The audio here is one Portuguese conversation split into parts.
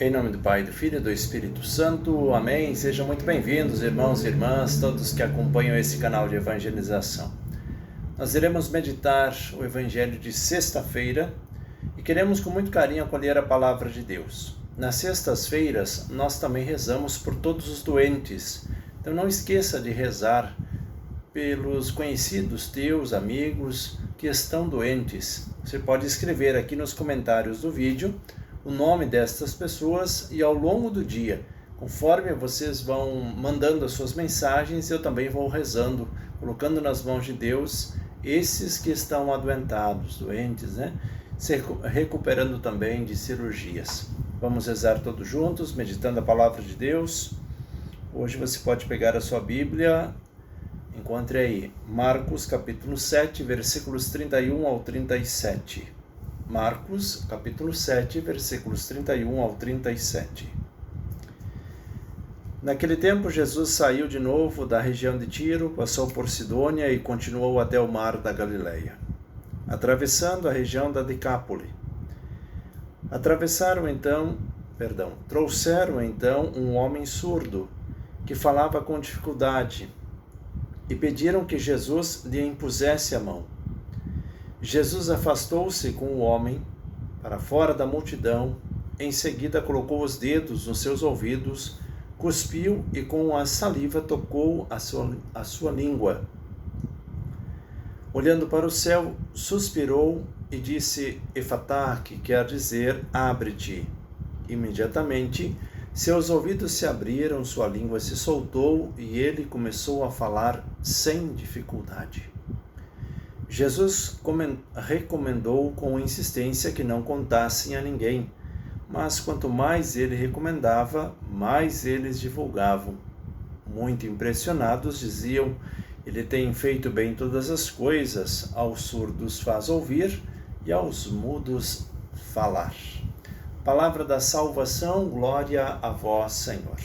Em nome do Pai, do Filho e do Espírito Santo. Amém. Sejam muito bem-vindos, irmãos e irmãs, todos que acompanham esse canal de evangelização. Nós iremos meditar o Evangelho de sexta-feira e queremos com muito carinho acolher a Palavra de Deus. Nas sextas-feiras, nós também rezamos por todos os doentes. Então não esqueça de rezar pelos conhecidos teus, amigos que estão doentes. Você pode escrever aqui nos comentários do vídeo o nome destas pessoas e ao longo do dia, conforme vocês vão mandando as suas mensagens, eu também vou rezando, colocando nas mãos de Deus esses que estão adoentados, doentes, se recuperando também de cirurgias. Vamos rezar todos juntos, meditando a palavra de Deus. Hoje você pode pegar a sua Bíblia, encontre aí Marcos capítulo 7, versículos 31 ao 37. Marcos, capítulo 7, versículos 31 ao 37. Naquele tempo, Jesus saiu de novo da região de Tiro, passou por Sidônia e continuou até o mar da Galileia, atravessando a região da Decápole. Trouxeram então um homem surdo, que falava com dificuldade, e pediram que Jesus lhe impusesse a mão. Jesus afastou-se com o homem para fora da multidão, em seguida colocou os dedos nos seus ouvidos, cuspiu e com a saliva tocou a sua língua. Olhando para o céu, suspirou e disse Efatá, que quer dizer abre-te. Imediatamente, seus ouvidos se abriram, sua língua se soltou e ele começou a falar sem dificuldade. Jesus recomendou com insistência que não contassem a ninguém, mas quanto mais ele recomendava, mais eles divulgavam. Muito impressionados, diziam: ele tem feito bem todas as coisas, aos surdos faz ouvir e aos mudos falar. Palavra da salvação, glória a vós, Senhor.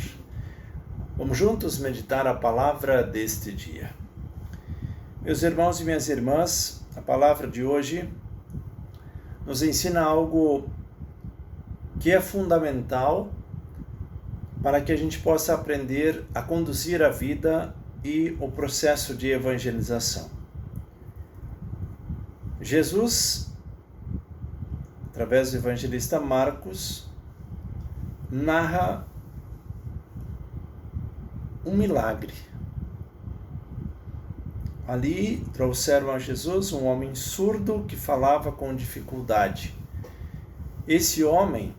Vamos juntos meditar a palavra deste dia. Meus irmãos e minhas irmãs, a palavra de hoje nos ensina algo que é fundamental para que a gente possa aprender a conduzir a vida e o processo de evangelização. Jesus, através do evangelista Marcos, narra um milagre. Ali trouxeram a Jesus um homem surdo que falava com dificuldade. Esse homem,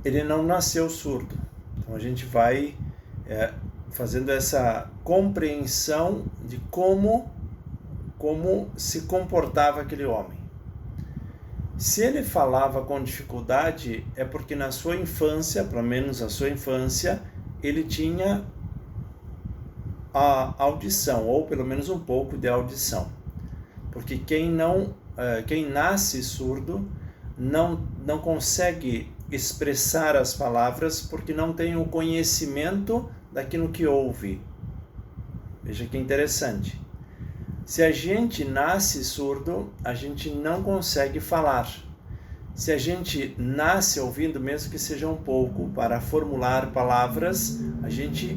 ele não nasceu surdo. Então a gente vai fazendo essa compreensão de como se comportava aquele homem. Se ele falava com dificuldade, é porque na sua infância, pelo menos na sua infância, ele tinha a audição, ou pelo menos um pouco de audição. Porque quem nasce surdo não consegue expressar as palavras porque não tem o conhecimento daquilo que ouve. Veja que interessante. Se a gente nasce surdo, a gente não consegue falar. Se a gente nasce ouvindo, mesmo que seja um pouco, para formular palavras, a gente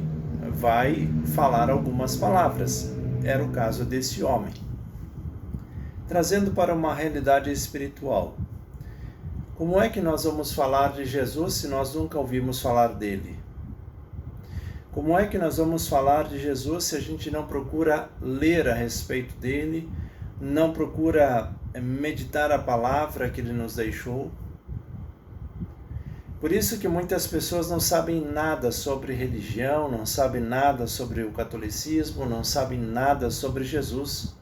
vai falar algumas palavras. Era o caso desse homem. Trazendo para uma realidade espiritual. Como é que nós vamos falar de Jesus se nós nunca ouvimos falar dele? Como é que nós vamos falar de Jesus se a gente não procura ler a respeito dele, não procura meditar a palavra que ele nos deixou? Por isso que muitas pessoas não sabem nada sobre religião, não sabem nada sobre o catolicismo, não sabem nada sobre Jesus.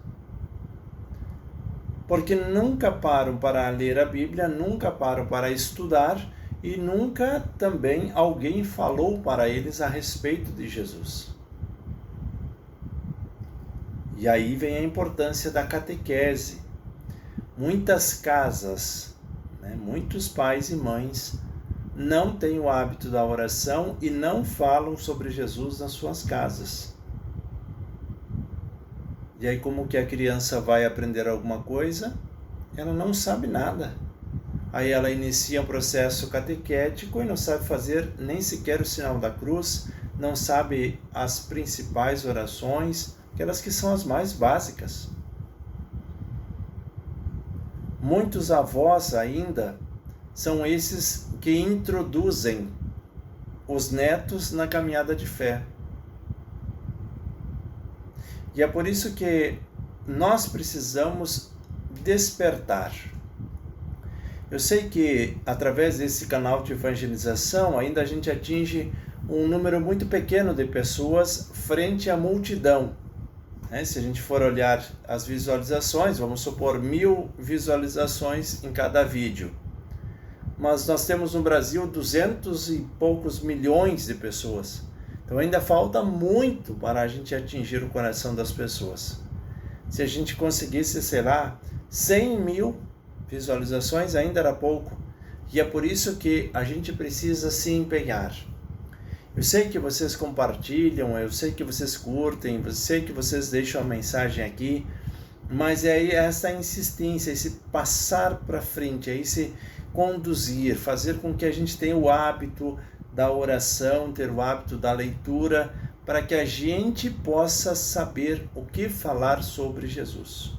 Porque nunca param para ler a Bíblia, nunca param para estudar e nunca também alguém falou para eles a respeito de Jesus. E aí vem a importância da catequese. Muitas casas, muitos pais e mães não têm o hábito da oração e não falam sobre Jesus nas suas casas. E aí como que a criança vai aprender alguma coisa? Ela não sabe nada. Aí ela inicia um processo catequético e não sabe fazer nem sequer o sinal da cruz, não sabe as principais orações, aquelas que são as mais básicas. Muitos avós ainda são esses que introduzem os netos na caminhada de fé. E é por isso que nós precisamos despertar. Eu sei que através desse canal de evangelização ainda a gente atinge um número muito pequeno de pessoas frente à multidão. Se a gente for olhar as visualizações, vamos supor 1000 visualizações em cada vídeo. Mas nós temos no Brasil 200 e poucos milhões de pessoas. Então ainda falta muito para a gente atingir o coração das pessoas. Se a gente conseguisse, 100.000 visualizações, ainda era pouco. E é por isso que a gente precisa se empenhar. Eu sei que vocês compartilham, eu sei que vocês curtem, eu sei que vocês deixam a mensagem aqui, mas é essa insistência, esse passar para frente, é esse conduzir, fazer com que a gente tenha o hábito da oração, ter o hábito da leitura, para que a gente possa saber o que falar sobre Jesus.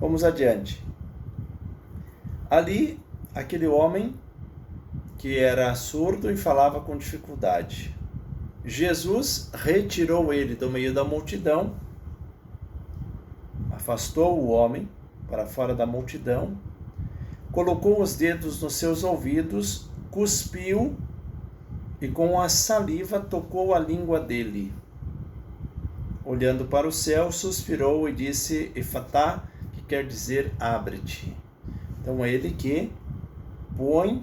Vamos adiante. Ali, aquele homem que era surdo e falava com dificuldade. Jesus retirou ele do meio da multidão, afastou o homem para fora da multidão, colocou os dedos nos seus ouvidos, cuspiu e com a saliva tocou a língua dele. Olhando para o céu, suspirou e disse Efatá, que quer dizer abre-te. Então é ele que põe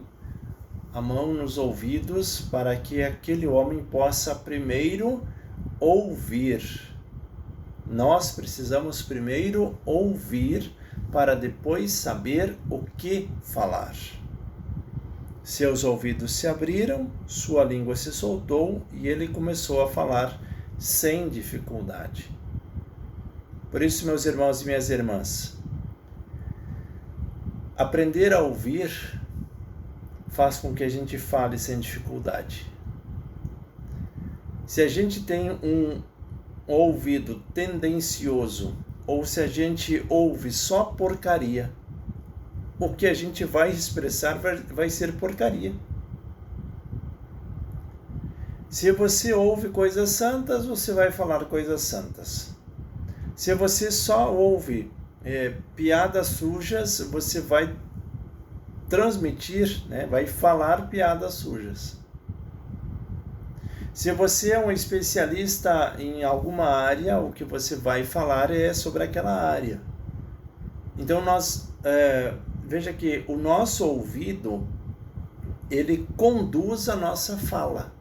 a mão nos ouvidos para que aquele homem possa primeiro ouvir. Nós precisamos primeiro ouvir para depois saber o que falar. Seus ouvidos se abriram, sua língua se soltou e ele começou a falar sem dificuldade. Por isso, meus irmãos e minhas irmãs, aprender a ouvir faz com que a gente fale sem dificuldade. Se a gente tem um ouvido tendencioso, ou se a gente ouve só porcaria, o que a gente vai expressar vai ser porcaria. Se você ouve coisas santas, você vai falar coisas santas. Se você só ouve piadas sujas, você vai transmitir, vai falar piadas sujas. Se você é um especialista em alguma área, o que você vai falar é sobre aquela área. Então veja que o nosso ouvido, ele conduz a nossa fala.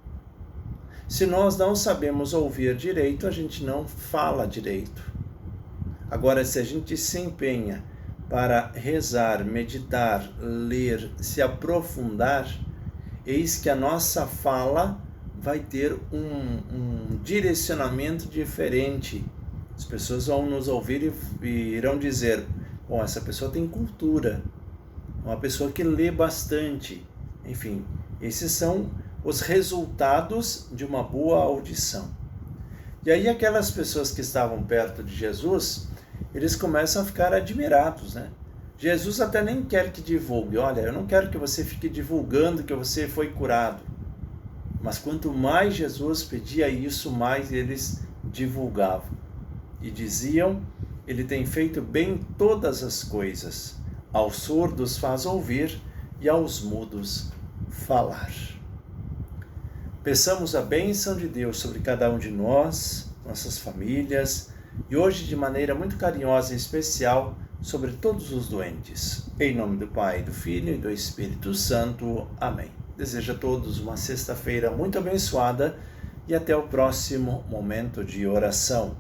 Se nós não sabemos ouvir direito, a gente não fala direito. Agora, se a gente se empenha para rezar, meditar, ler, se aprofundar, eis que a nossa fala vai ter um direcionamento diferente. As pessoas vão nos ouvir e irão dizer, bom, essa pessoa tem cultura, uma pessoa que lê bastante. Enfim, esses são os resultados de uma boa audição. E aí aquelas pessoas que estavam perto de Jesus, eles começam a ficar admirados, Jesus até nem quer que divulgue. Olha, eu não quero que você fique divulgando que você foi curado. Mas quanto mais Jesus pedia isso, mais eles divulgavam. E diziam, ele tem feito bem todas as coisas. Aos surdos faz ouvir e aos mudos falar. Peçamos a bênção de Deus sobre cada um de nós, nossas famílias, e hoje de maneira muito carinhosa e especial sobre todos os doentes. Em nome do Pai, do Filho e do Espírito Santo. Amém. Desejo a todos uma sexta-feira muito abençoada e até o próximo momento de oração.